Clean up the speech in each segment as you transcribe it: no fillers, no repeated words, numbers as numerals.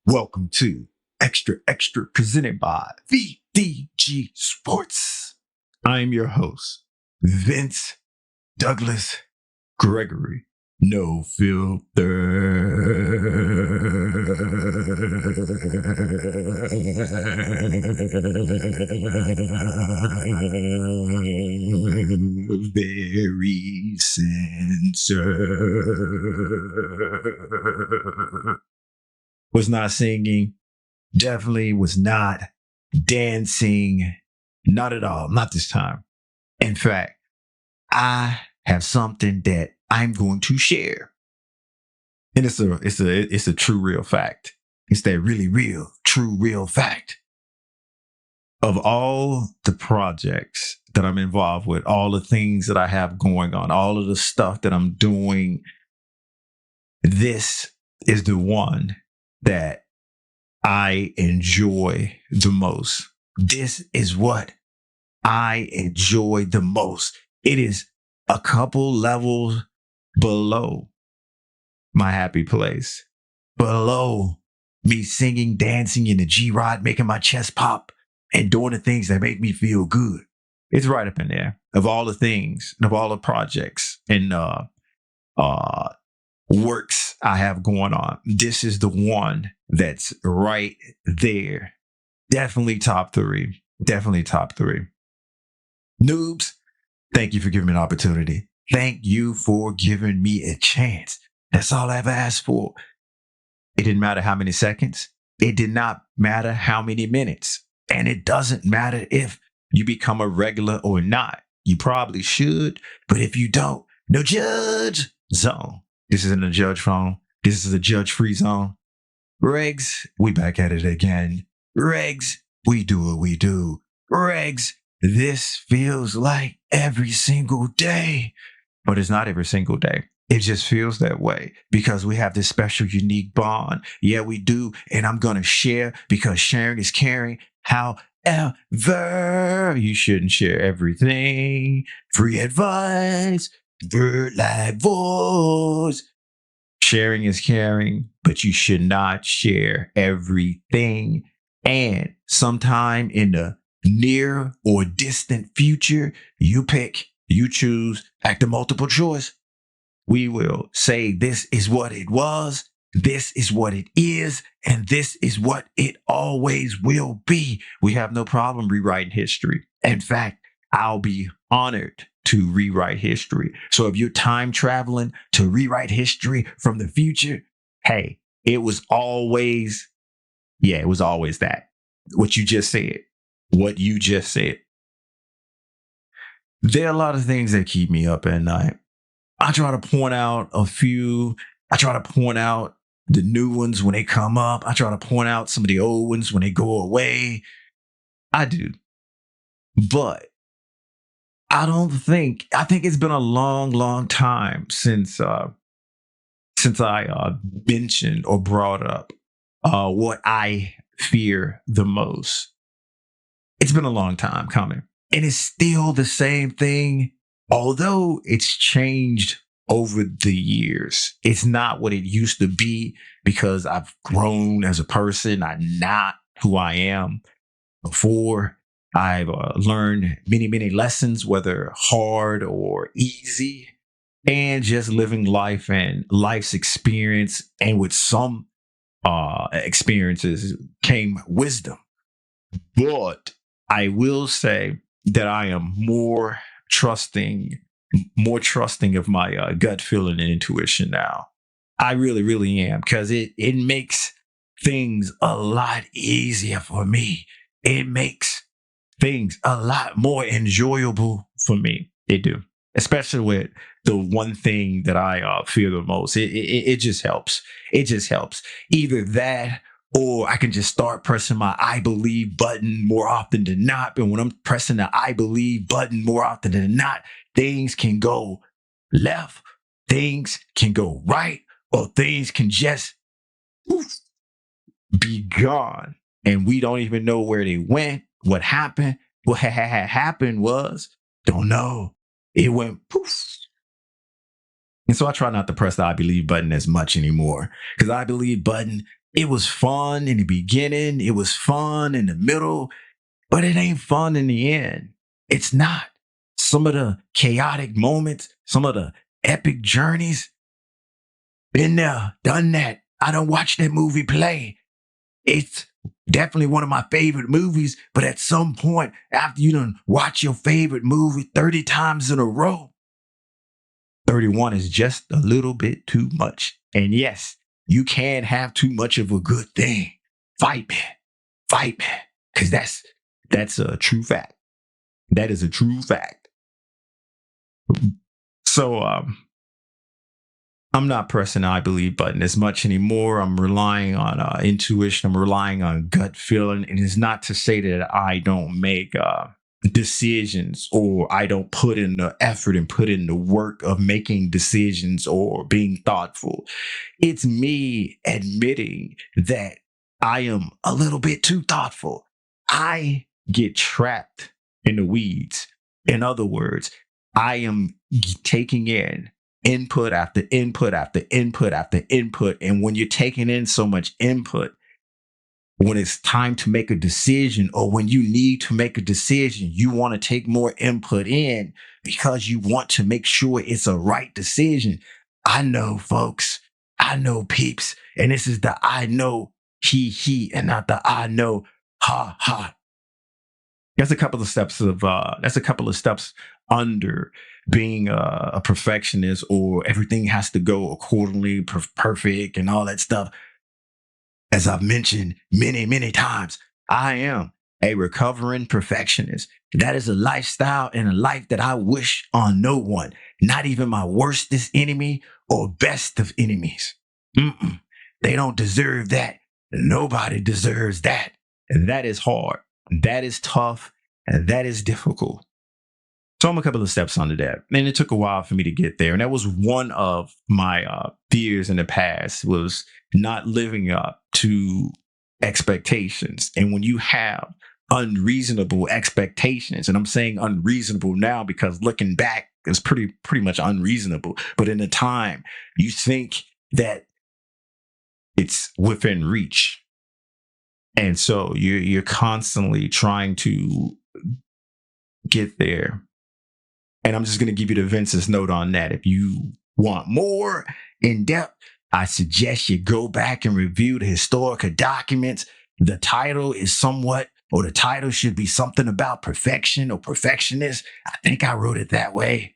Welcome to Xtra presented by VDG Sports. I'm your host, Vince Douglas Gregory. No filter. Very censored. Was not singing, definitely was not dancing, not at all, not this time. In fact, I have something that I'm going to share. And it's a true real fact. It's that really real, true real fact. Of all the projects that I'm involved with, all the things that I have going on, all of the stuff that I'm doing, this is the one that I enjoy the most. This is what I enjoy the most. It is a couple levels below my happy place, below me singing, dancing in the G-Rod, making my chest pop and doing the things that make me feel good. It's right up in there of all the things, of all the projects and works I have going on. This is the one that's right there. Definitely top three. Definitely top three. Noobs, thank you for giving me an opportunity. Thank you for giving me a chance. That's all I ever asked for. It didn't matter how many seconds. It did not matter how many minutes. And it doesn't matter if you become a regular or not. You probably should, but if you don't, no judge zone. This isn't a judge phone. This is a judge-free zone. Regs, we back at it again. Regs, we do what we do. Regs, this feels like every single day. But it's not every single day. It just feels that way because we have this special, unique bond. Yeah, we do. And I'm going to share because sharing is caring. However, you shouldn't share everything. Free advice. Bird-like voice. Sharing is caring, but you should not share everything. And sometime in the near or distant future, you pick, you choose, act a multiple choice. We will say this is what it was, this is what it is, and this is what it always will be. We have no problem rewriting history. In fact, I'll be honored to rewrite history. So if you're time traveling to rewrite history from the future, hey, it was always that. What you just said. There are a lot of things that keep me up at night. I try to point out a few. I try to point out the new ones when they come up. I try to point out some of the old ones when they go away. I do. But I think it's been a long time since I mentioned or brought up what I fear the most. It's been a long time coming. And it's still the same thing, although it's changed over the years. It's not what it used to be because I've grown as a person. I'm not who I am before. I've learned many lessons, whether hard or easy, and just living life and life's experience. And with some experiences came wisdom. But I will say that I am more trusting of my gut feeling and intuition now. I really am, because it makes things a lot easier for me. It makes things a lot more enjoyable for me. They do, especially with the one thing that I fear the most. It just helps. It just helps. Either that, or I can just start pressing my I believe button more often than not. And when I'm pressing the I believe button more often than not, things can go left, things can go right, or things can just be gone. And we don't even know where they went, what happened. What had happened was, don't know. It went poof. And so I try not to press the I believe button as much anymore, because I believe button It was fun in the beginning, it was fun in the middle, but it ain't fun in the end. It's not. Some of the chaotic moments, some of the epic journeys, been there, done that. I don't watch that movie play. It's definitely one of my favorite movies, but at some point, after you done watch your favorite movie 30 times in a row, 31 is just a little bit too much. And yes, you can't have too much of a good thing. Fight me. Fight me. Because that's a true fact. That is a true fact. So I'm not pressing the I believe button as much anymore. I'm relying on intuition. I'm relying on gut feeling. And it's not to say that I don't make decisions or I don't put in the effort and put in the work of making decisions or being thoughtful. It's me admitting that I am a little bit too thoughtful. I get trapped in the weeds. In other words, I am taking in input after input after input after input. And when you're taking in so much input, when it's time to make a decision or when you need to make a decision, you want to take more input in because you want to make sure it's a right decision. I know, folks. I know, peeps. And this is the I know, he, and not the I know, ha, ha. That's a couple of steps under being a perfectionist, or everything has to go accordingly, perfect, and all that stuff. As I've mentioned many, many times, I am a recovering perfectionist. That is a lifestyle and a life that I wish on no one, not even my worstest enemy or best of enemies. Mm-mm. They don't deserve that. Nobody deserves that. And that is hard. That is tough. And that is difficult. So I'm a couple of steps under that. And it took a while for me to get there. And that was one of my fears in the past, was not living up to expectations. And when you have unreasonable expectations, and I'm saying unreasonable now because looking back, it's pretty much unreasonable. But in the time, you think that it's within reach. And so you're constantly trying to get there. And I'm just going to give you the Vince's note on that. If you want more in depth, I suggest you go back and review the historical documents. The title is somewhat, or the title should be something about perfection or perfectionist. I think I wrote it that way.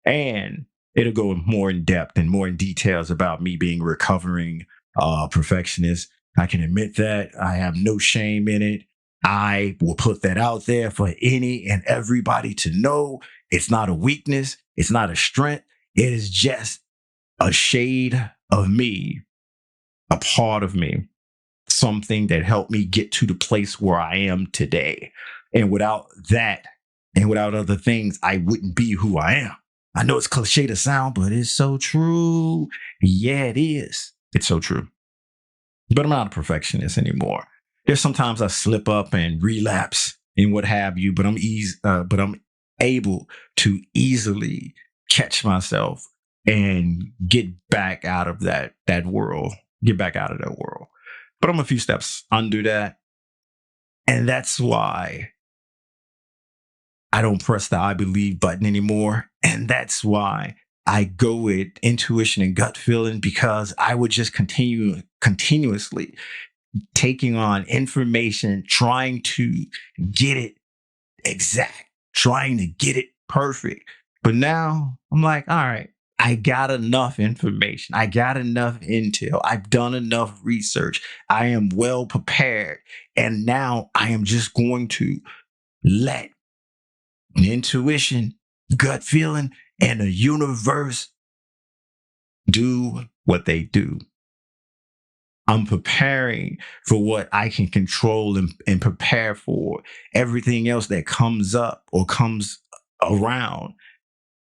And it'll go more in depth and more in details about me being recovering perfectionist. I can admit that. I have no shame in it. I will put that out there for any and everybody to know. It's not a weakness. It's not a strength. It is just a shade of me, a part of me, something that helped me get to the place where I am today. And without that, and without other things, I wouldn't be who I am. I know it's cliche to sound, but it's so true. Yeah, it is. It's so true. But I'm not a perfectionist anymore. There's sometimes I slip up and relapse and what have you, but I'm able to easily catch myself and get back out of that world. But I'm a few steps under that. And that's why I don't press the I believe button anymore. And that's why I go with intuition and gut feeling, because I would just continuously taking on information, trying to get it exact, trying to get it perfect. But now I'm like, all right, I got enough information. I got enough intel. I've done enough research. I am well prepared. And now I am just going to let intuition, gut feeling, and the universe do what they do. I'm preparing for what I can control and prepare for everything else that comes up or comes around.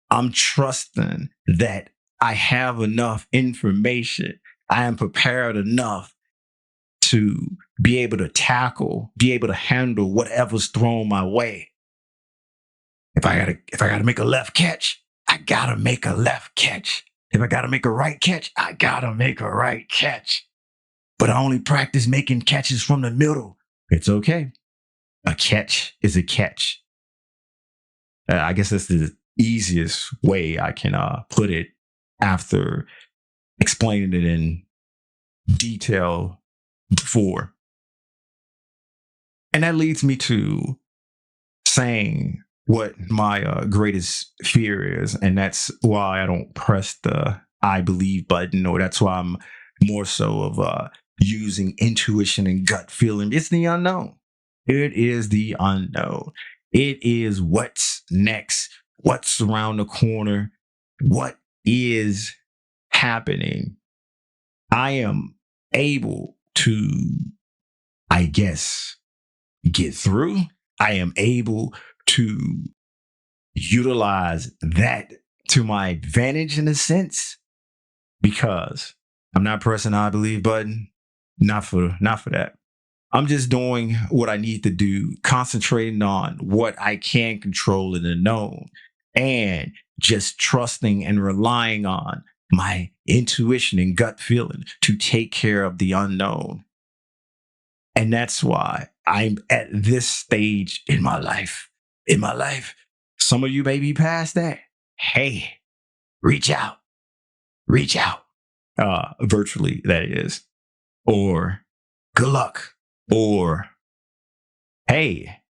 I'm trusting that I have enough information. I am prepared enough to be able to handle whatever's thrown my way. If I gotta make a left catch, I gotta make a left catch. If I got to make a right catch, I got to make a right catch. But I only practice making catches from the middle. It's okay. A catch is a catch. I guess that's the easiest way I can put it after explaining it in detail before. And that leads me to saying what my greatest fear is. And that's why I don't press the I believe button, or that's why I'm more so of using intuition and gut feeling. It's the unknown. It is the unknown. It is what's next, what's around the corner, what is happening. I am able to, I guess, get through. I am able to utilize that to my advantage in a sense, because I'm not pressing I believe button. Not for that. I'm just doing what I need to do, concentrating on what I can control in the known, and just trusting and relying on my intuition and gut feeling to take care of the unknown. And that's why I'm at this stage in my life. In my life, some of you may be past that. Hey, reach out, reach out. Virtually, that is. Or good luck. Or hey,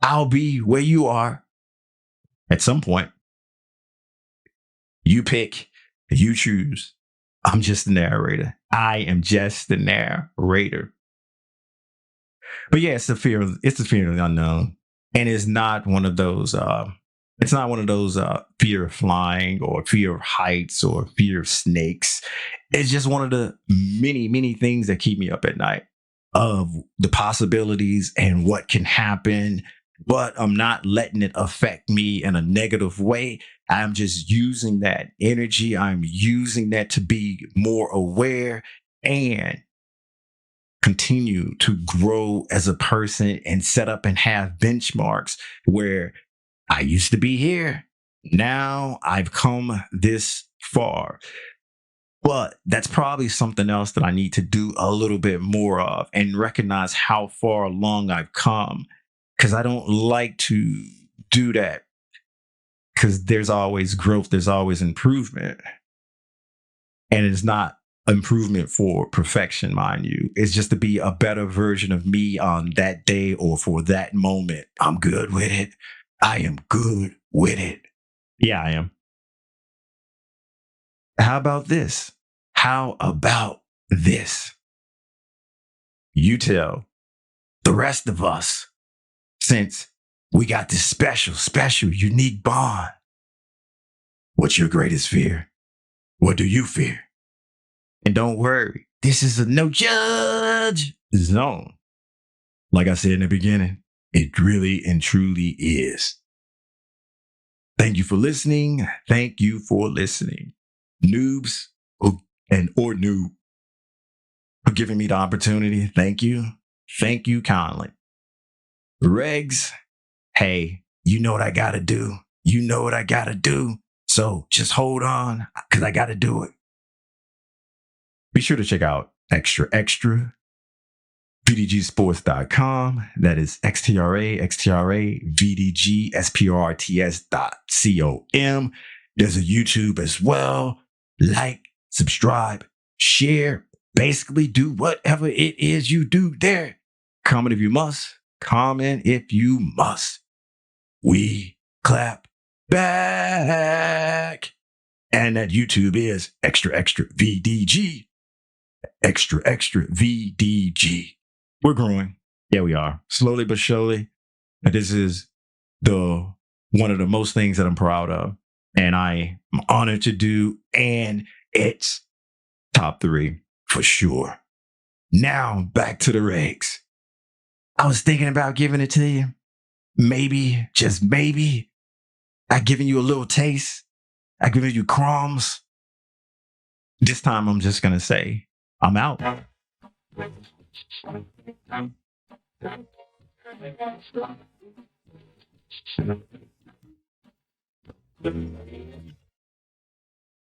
I'll be where you are at some point. You pick, you choose. I'm just the narrator. I am just the narrator. But yeah, it's the fear of the unknown. And it's not one of those fear of flying or fear of heights or fear of snakes. It's just one of the many, many things that keep me up at night, of the possibilities and what can happen. But I'm not letting it affect me in a negative way. I'm just using that energy. I'm using that to be more aware and continue to grow as a person and set up and have benchmarks where I used to be here. Now I've come this far. But that's probably something else that I need to do a little bit more of and recognize how far along I've come. Because I don't like to do that, because there's always growth, there's always improvement. And it's not improvement for perfection, mind you. It's just to be a better version of me on that day or for that moment. I'm good with it. I am good with it. Yeah, I am. How about this? How about this? You tell the rest of us, since we got this special, unique bond, what's your greatest fear? What do you fear? And don't worry, this is a no judge zone. Like I said in the beginning, it really and truly is. Thank you for listening. Thank you for listening. Noobs or noob for giving me the opportunity. Thank you. Thank you kindly. Regs, hey, you know what I got to do. You know what I got to do. So just hold on, because I got to do it. Be sure to check out Xtra, VDGsports.com. That is Xtra, VDGsports.com. There's a YouTube as well. Like, subscribe, share, basically do whatever it is you do there. Comment if you must. Comment if you must. We clap back. And that YouTube is Xtra VDG. Xtra VDG. We're growing. Yeah, we are. Slowly but surely. This is one of the most things that I'm proud of, and I am honored to do. And it's top 3 for sure. Now back to the regs. I was thinking about giving it to you. Maybe, just maybe, I've given you a little taste. I've given you crumbs. This time I'm just going to say, I'm out.